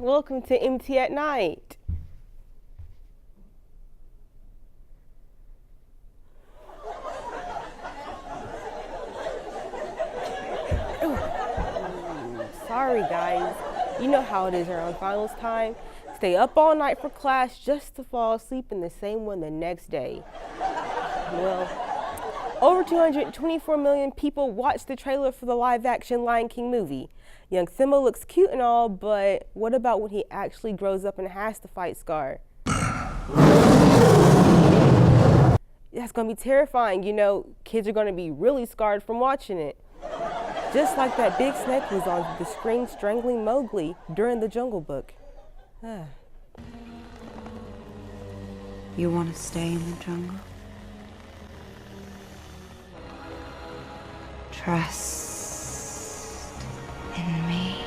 welcome to MT at Night. Sorry guys, you know how it is around finals time. Stay up all night for class just to fall asleep in the same one the next day. Well, over 224 million people watched the trailer for the live-action Lion King movie. Young Simba looks cute and all, but what about when he actually grows up and has to fight Scar? That's gonna be terrifying. You know, kids are gonna be really scarred from watching it. Just like that big snake who was on the screen strangling Mowgli during the Jungle Book. You want to stay in the jungle? Trust in me.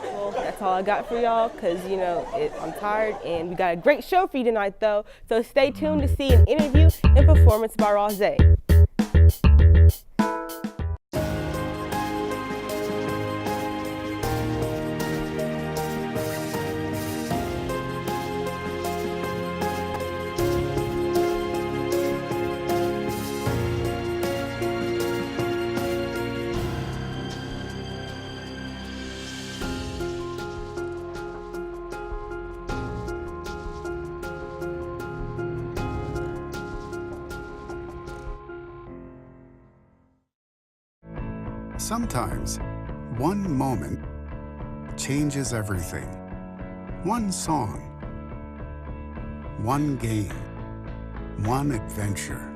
Well, that's all I got for y'all, because, you know, I'm tired, and we got a great show for you tonight, though. So stay tuned to see an interview and performance by Rose. Sometimes, one moment changes everything. One song, one game, one adventure,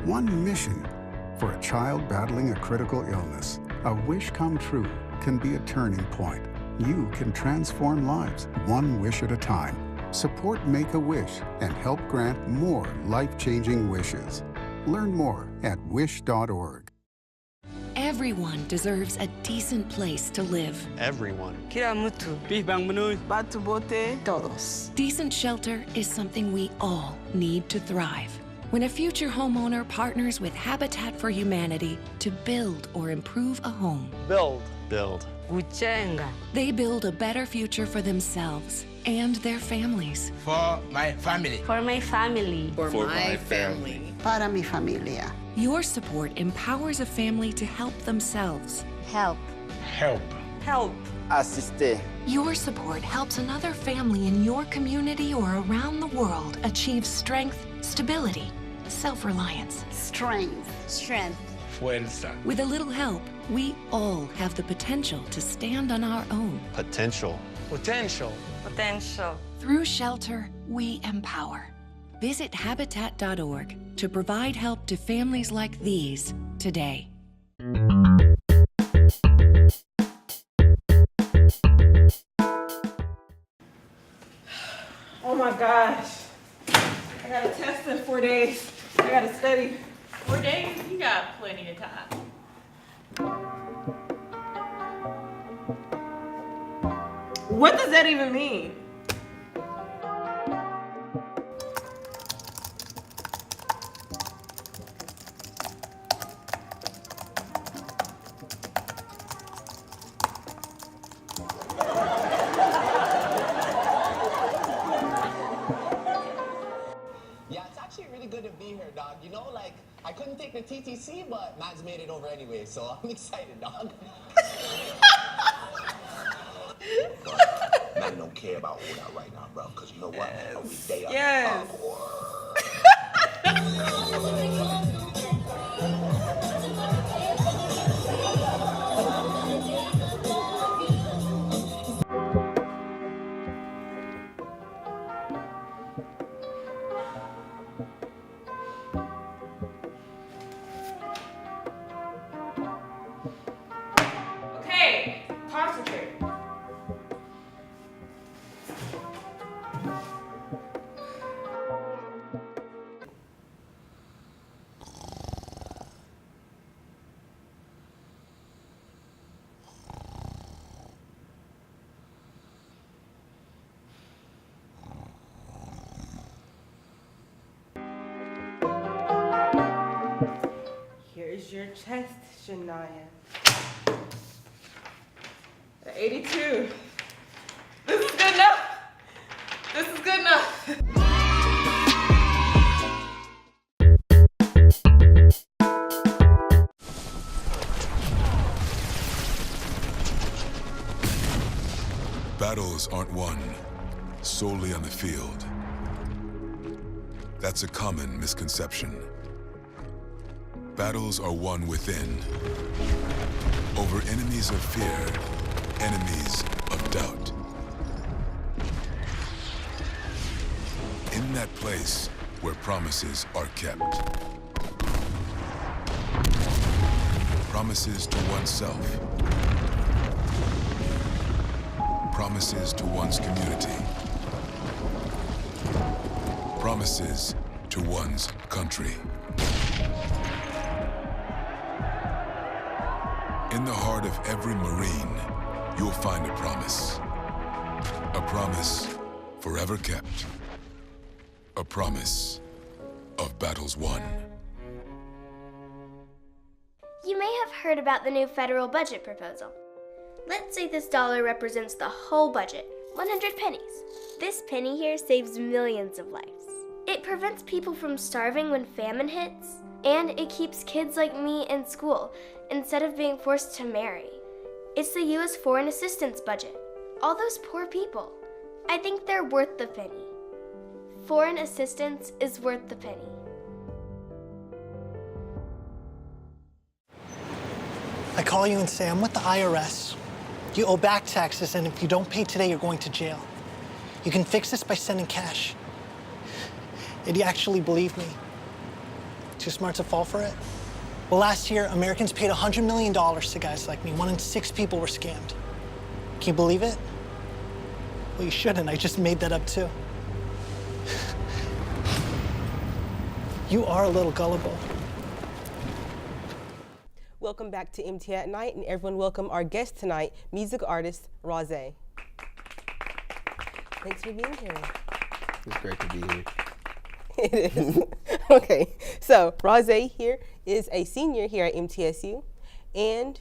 one mission. For a child battling a critical illness, a wish come true can be a turning point. You can transform lives, one wish at a time. Support Make-A-Wish and help grant more life-changing wishes. Learn more at wish.org. Everyone deserves a decent place to live. Everyone. Kila mtu. Batu bote. Todos. Decent shelter is something we all need to thrive. When a future homeowner partners with Habitat for Humanity to build or improve a home, Build. Kuchenga. they build a better future for themselves and their families. For my family. For my family. For my family. Para mi familia. Your support empowers a family to help themselves. Help. Help. Help. Assisté. Your support helps another family in your community or around the world achieve strength, stability, self-reliance. Strength. Strength. Fuerza. With a little help, we all have the potential to stand on our own. Potential. Potential. Potential. Through shelter, we empower. Visit Habitat.org to provide help to families like these today. Oh my gosh. I got a test in 4 days. I gotta study. 4 days? You got plenty of time. What does that even mean? Yeah, it's actually really good to be here, dog. You know, like, I couldn't take the TTC, but Matt's made it over anyway, so I'm excited, dog. Man don't care about all that right now, bro, because you know what? Every day I'm Yes. Okay, concentrate. Here's your chest, Shania. 82. This is good enough. This is good enough. Battles aren't won solely on the field. That's a common misconception. Battles are won within, over enemies of fear, enemies of doubt. In that place where promises are kept. Promises to oneself. Promises to one's community. Promises to one's country. In the heart of every Marine, you'll find a promise. A promise forever kept. A promise of battles won. You may have heard about the new federal budget proposal. Let's say this dollar represents the whole budget, 100 pennies. This penny here saves millions of lives. It prevents people from starving when famine hits, and it keeps kids like me in school instead of being forced to marry. It's the U.S. Foreign Assistance budget. All those poor people. I think they're worth the penny. Foreign assistance is worth the penny. I call you and say, I'm with the IRS. You owe back taxes, and if you don't pay today, you're going to jail. You can fix this by sending cash. Did you actually believe me? Too smart to fall for it? Well, last year, Americans paid $100 million to guys like me. 1 in 6 people were scammed. Can you believe it? Well, you shouldn't. I just made that up, too. You are a little gullible. Welcome back to MT at Night, and everyone welcome our guest tonight, music artist Roze. Thanks for being here. It's great to be here. It is. Okay, so Roze here is a senior here at MTSU, and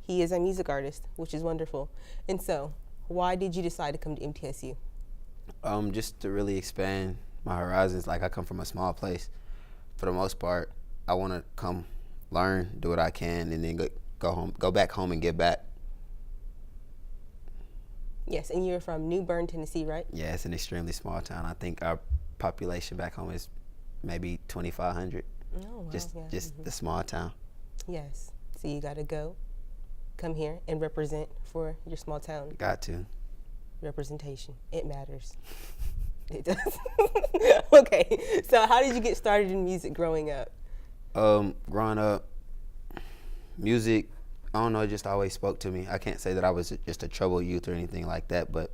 he is a music artist, which is wonderful. And so, why did you decide to come to MTSU? Just to really expand my horizons. Like, I come from a small place. For the most part, I want to come learn, do what I can, and then go back home and give back. Yes, and you're from New Bern, Tennessee, right? Yeah, it's an extremely small town. I think our population back home is maybe 2,500. Oh, wow. Just Mm-hmm. the small town. Yes, so you got to come here and represent for your small town. Got to. Representation, it matters. It does. Okay, so how did you get started in music growing up? Growing up, music, I don't know, it just always spoke to me. I can't say that I was just a troubled youth or anything like that, but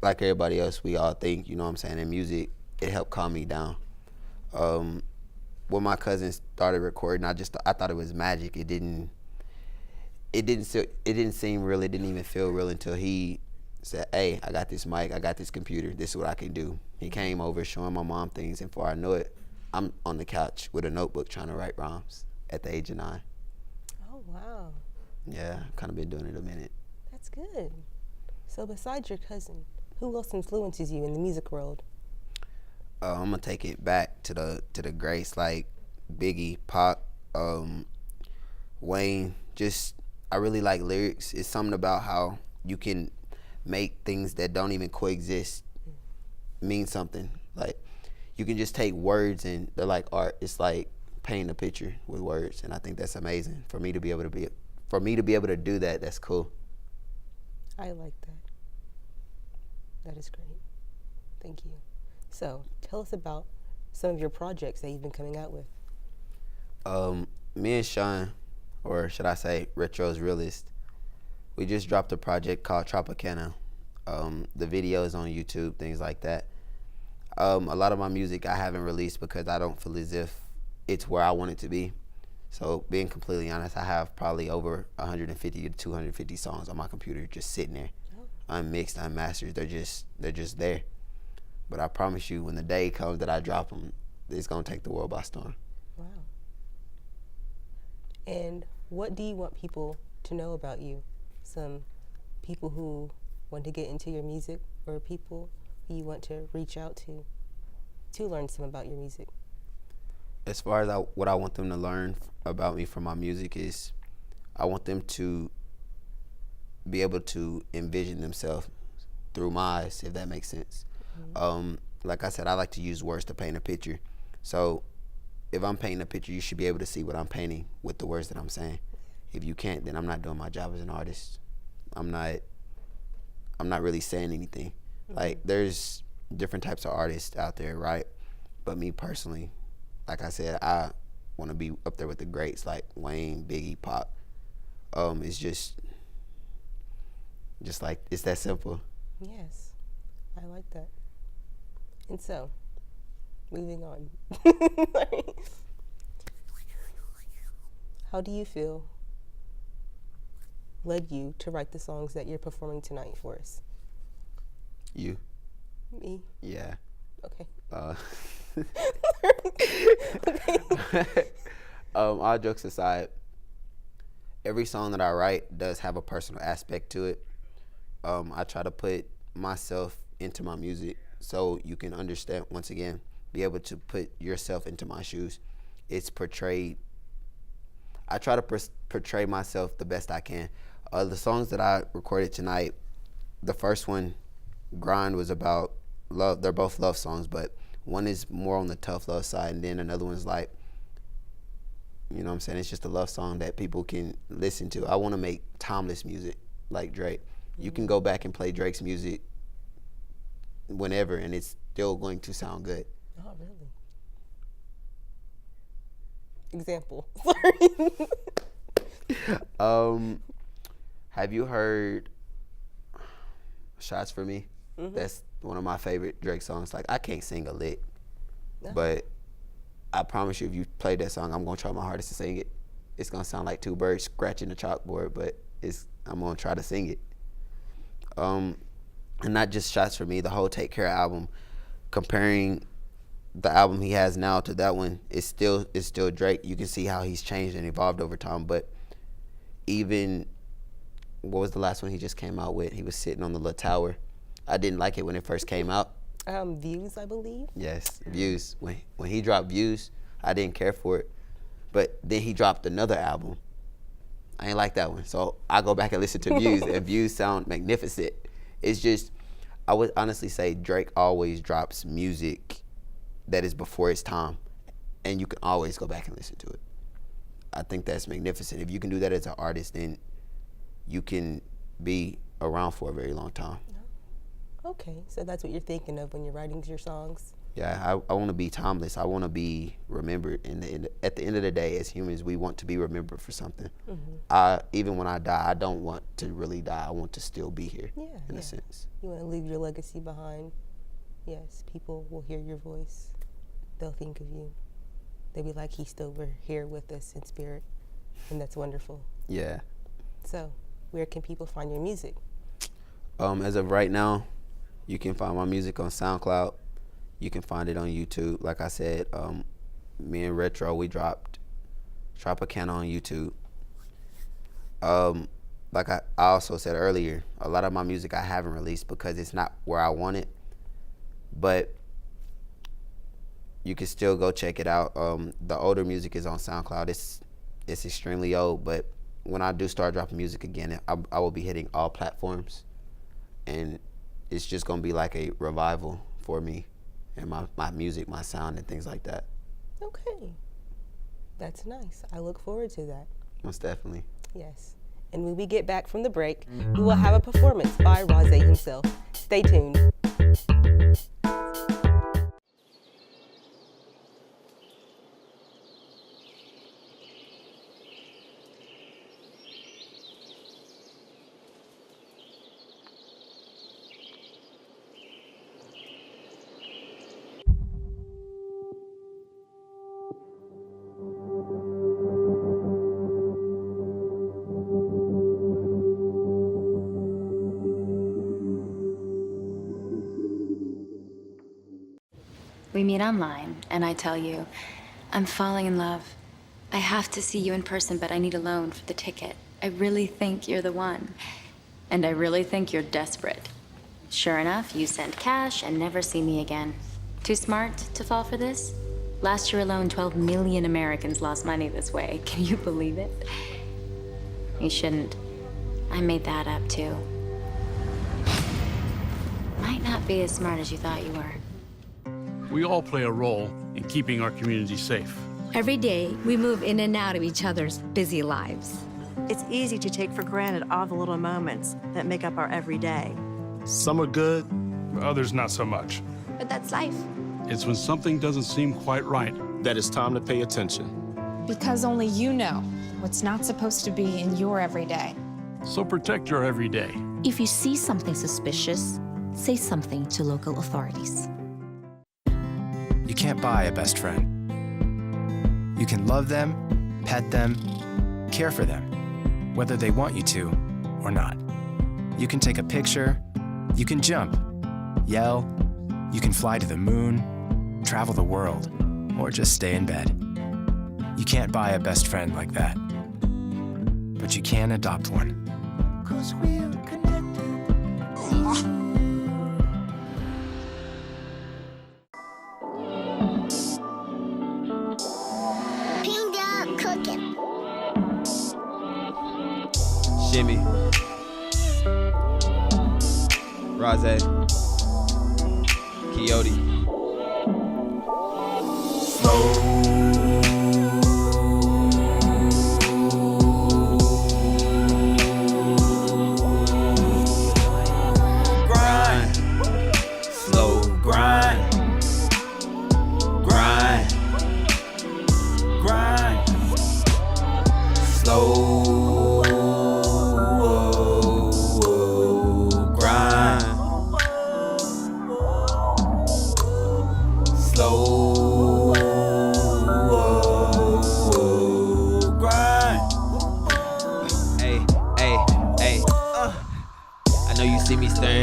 like everybody else, we all think, you know what I'm saying, in music, it helped calm me down. When my cousins started recording, I thought it was magic. It didn't seem real, it didn't even feel real until he said, hey, I got this mic, I got this computer, this is what I can do. He came over showing my mom things, and before I know it, I'm on the couch with a notebook trying to write rhymes at the age of 9. Oh, wow. Yeah, I've kind of been doing it a minute. That's good. So besides your cousin, who else influences you in the music world? I'm gonna take it back to the greats like Biggie, Pac, Wayne. Just, I really like lyrics. It's something about how you can make things that don't even coexist mean something. Like, you can just take words and they're like art. It's like painting a picture with words, and I think that's amazing. For me to be able to do that, that's cool. I like that. That is great. Thank you. So tell us about some of your projects that you've been coming out with. Me and Sean, or should I say Retro's Realist, we just dropped a project called Tropicana. The video is on YouTube, things like that. A lot of my music I haven't released because I don't feel as if it's where I want it to be. So being completely honest, I have probably over 150 to 250 songs on my computer just sitting there, unmixed, unmastered. They're just there. But I promise you, when the day comes that I drop them, it's gonna take the world by storm. Wow. And what do you want people to know about you? some people who want to get into your music, or people who you want to reach out to learn some about your music? As far as what I want them to learn about me from my music is, I want them to be able to envision themselves through my eyes, if that makes sense. Like I said, I like to use words to paint a picture. So if I'm painting a picture, you should be able to see what I'm painting with the words that I'm saying. If you can't, then I'm not doing my job as an artist. I'm not really saying anything. Like, there's different types of artists out there, right? But me personally, like I said, I want to be up there with the greats like Wayne, Biggie, Pop. It's just like, it's that simple. Yes, I like that. And so, moving on. How do you feel led you to write the songs that you're performing tonight for us? You. Me? Yeah. Okay. All jokes aside, every song that I write does have a personal aspect to it. I try to put myself into my music so you can understand, once again, be able to put yourself into my shoes. It's portrayed. I try to portray myself the best I can. The songs that I recorded tonight, the first one, Grind, was about love. They're both love songs, but one is more on the tough love side, and then another one's like, you know what I'm saying? It's just a love song that people can listen to. I want to make timeless music like Drake. You can go back and play Drake's music whenever, and it's still going to sound good. Oh, really? Example. Sorry. Have you heard Shots for Me? That's one of my favorite Drake songs. Like, I can't sing a lick, but I promise you, if you play that song, I'm gonna try my hardest to sing it. It's gonna sound like two birds scratching the chalkboard, but I'm gonna try to sing it. And not just Shots for Me, the whole Take Care album, comparing the album he has now to that one, it's still Drake. You can see how he's changed and evolved over time. But even, what was the last one he just came out with? He was sitting on the little tower. I didn't like it when it first came out. Views, I believe. Yes, Views. When he dropped Views, I didn't care for it. But then he dropped another album. I ain't like that one. So I go back and listen to Views, and Views sound magnificent. It's just, I would honestly say Drake always drops music that is before its time, and you can always go back and listen to it. I think that's magnificent. If you can do that as an artist, then you can be around for a very long time. Okay, so that's what you're thinking of when you're writing your songs? Yeah, I want to be timeless. I want to be remembered. At the end of the day, as humans, we want to be remembered for something. Even when I die, I don't want to really die. I want to still be here, in a sense. You want to leave your legacy behind. Yes, people will hear your voice. They'll think of you. They'll be like, he's still here with us in spirit, and that's wonderful. Yeah. So, where can people find your music? As of right now, you can find my music on SoundCloud. You can find it on YouTube. Like I said, me and Retro, we dropped Tropicana on YouTube. Like I also said earlier, a lot of my music I haven't released because it's not where I want it. But you can still go check it out. The older music is on SoundCloud. It's extremely old, but when I do start dropping music again, I will be hitting all platforms, and it's just gonna be like a revival for me and my music, my sound, and things like that. Okay, that's nice. I look forward to that. Most definitely. Yes, and when we get back from the break, we will have a performance by Rose himself. Stay tuned. We meet online, and I tell you, I'm falling in love. I have to see you in person, but I need a loan for the ticket. I really think you're the one. And I really think you're desperate. Sure enough, you sent cash and never see me again. Too smart to fall for this? Last year alone, 12 million Americans lost money this way. Can you believe it? You shouldn't. I made that up too. Might not be as smart as you thought you were. We all play a role in keeping our community safe. Every day, we move in and out of each other's busy lives. It's easy to take for granted all the little moments that make up our everyday. Some are good, others not so much. But that's life. It's when something doesn't seem quite right that it's time to pay attention. Because only you know what's not supposed to be in your everyday. So protect your everyday. If you see something suspicious, say something to local authorities. You can't buy a best friend. You can love them, pet them, care for them, whether they want you to or not. You can take a picture, you can jump, yell, you can fly to the moon, travel the world, or just stay in bed. You can't buy a best friend like that, but you can adopt one. 'Cause we're connected. Cooking. Shimmy, Rosé, Coyote. Grind, slow grind, grind, grind, slow.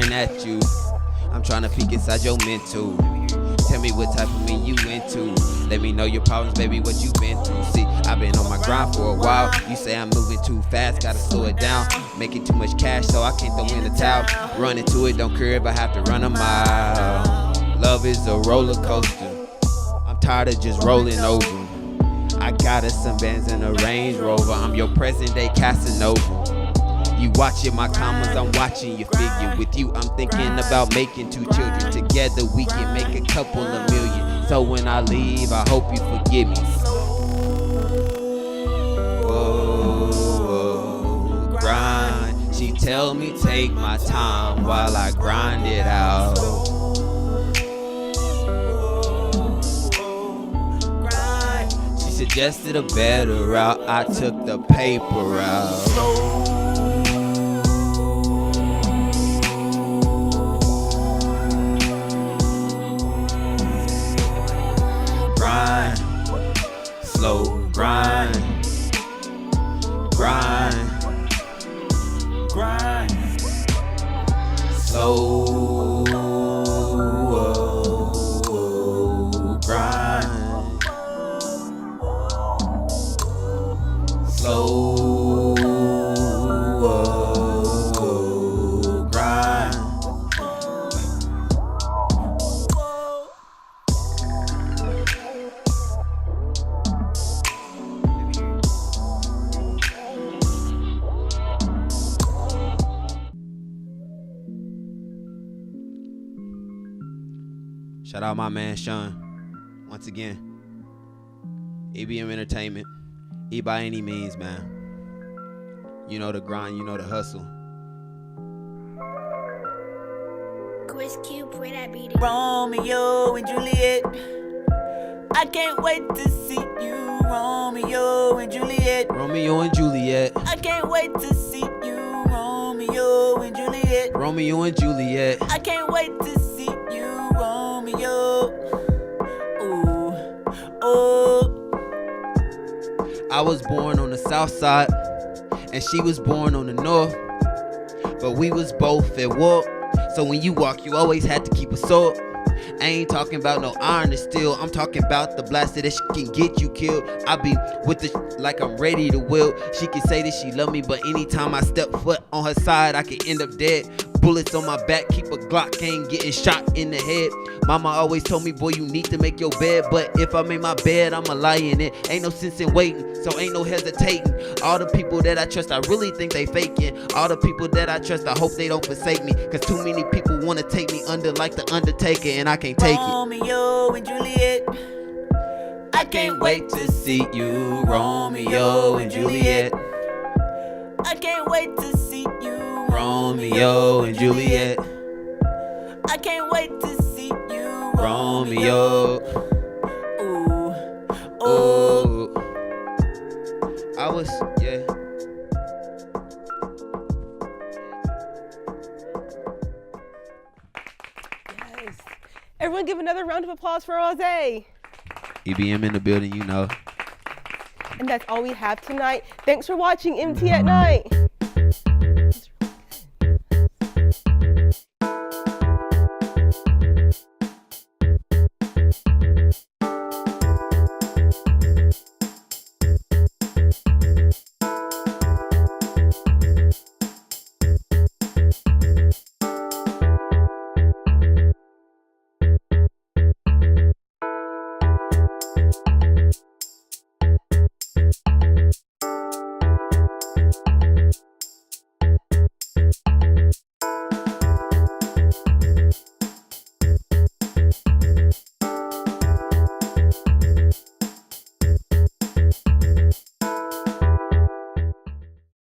At you, I'm trying to peek inside your mental. Tell me what type of me you into. Let me know your problems, baby, what you been through. See, I've been on my grind for a while. You say I'm moving too fast, gotta slow it down. Making too much cash, so I can't throw in the towel. Run into it, don't care if I have to run a mile. Love is a roller coaster. I'm tired of just rolling over. I got us some bands in a Range Rover. I'm your present day Casanova. You watching my commas, I'm watching your figure. With you, I'm thinking about making 2 children. Together, we can make a couple of million. So when I leave, I hope you forgive me. Whoa, grind. She tell me take my time while I grind it out. She suggested a better route. I took the paper route. Slow grind, grind, grind, slow grind, slow grind. Shout out my man Sean. Once again, EBM Entertainment. E by any means, man. You know the grind, you know the hustle. Chris Cube, play that beat. Romeo and Juliet. I can't wait to see you, Romeo and Juliet. Romeo and Juliet. I can't wait to see you, Romeo and Juliet. Romeo and Juliet. I can't wait to see you, Romeo. Ooh, oh. I was born on the south side, and she was born on the north. But we was both at war, so when you walk, you always had to keep a sword. I ain't talking about no iron and steel. I'm talking about the blaster that she can get you killed. I be with the like I'm ready to wield. She can say that she love me, but anytime I step foot on her side, I can end up dead. Bullets on my back, keep a Glock, ain't getting shot in the head. Mama always told me, boy, you need to make your bed. But if I make my bed, I'ma lie in it. Ain't no sense in waiting, so ain't no hesitating. All the people that I trust, I really think they faking. All the people that I trust, I hope they don't forsake me. Cause too many people wanna take me under like the Undertaker, and I can't take it. Romeo and Juliet, I can't wait to see you. Romeo and Juliet, I can't wait to see you. Romeo and Juliet, I can't wait to see you. Romeo. Ooh. I was, yeah. Yes. Everyone give another round of applause for Rose. EBM in the building, you know. And that's all we have tonight. Thanks for watching MT at Night.